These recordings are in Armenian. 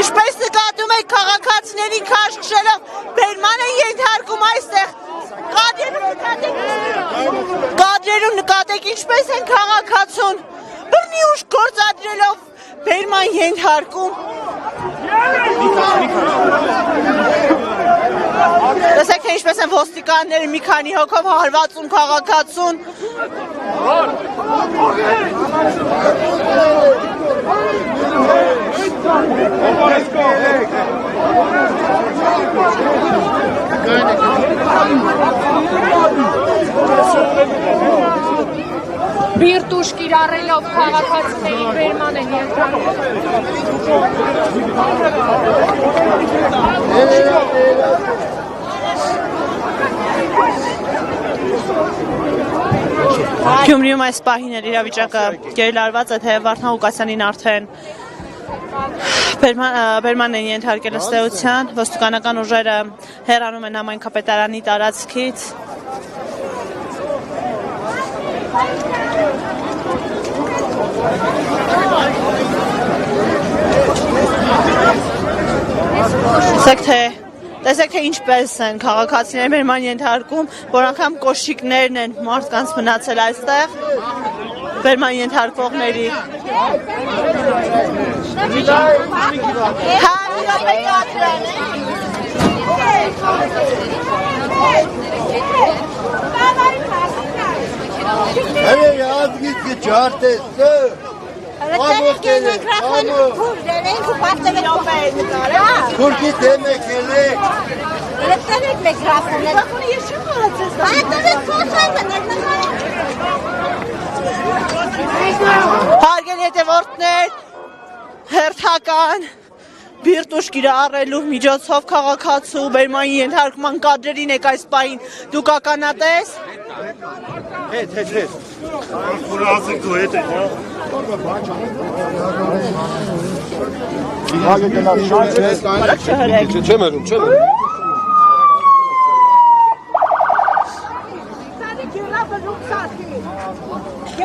Ինչպես նկատում եք քաղաքացիների քաշքշելով բերման են ենթարկում այստեղ կադրերում նկատեք ինչպես են քաղաքացուն բռնի ուժ գործադրելով բերման ենթարկում Տեսեք թե ինչպես են ոստիկանները մի քանի հոգով հարվածում քաղաքացուն Բիրտուշ կիրառելով քաղաքացիների բերման են ենթարկում Գյումրիում այս պահին իրավիճակը գերլարված է, թե Վարդան Ղուկասյանին արդեն բերման են ենթարկել ըստ էության, ոստիկանական ուժերը հեռանում են համայնքապետարանի տարածքից Տեսեք թե ինչպես են քաղաքացիները բերման ենթարկում, որ անգամ կոշիկներն են մարդկանց մնացել այստեղ բերման ենթարկվողների Թուրքի դեմ եք ելեք Հարգելի հետևորդներ հերթական բիրտուշ կիրառելու միջոցով քաղաքացու բերման ենթարկման կադրերին եք այս պահին դուք ականատես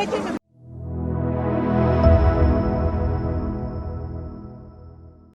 Չեմ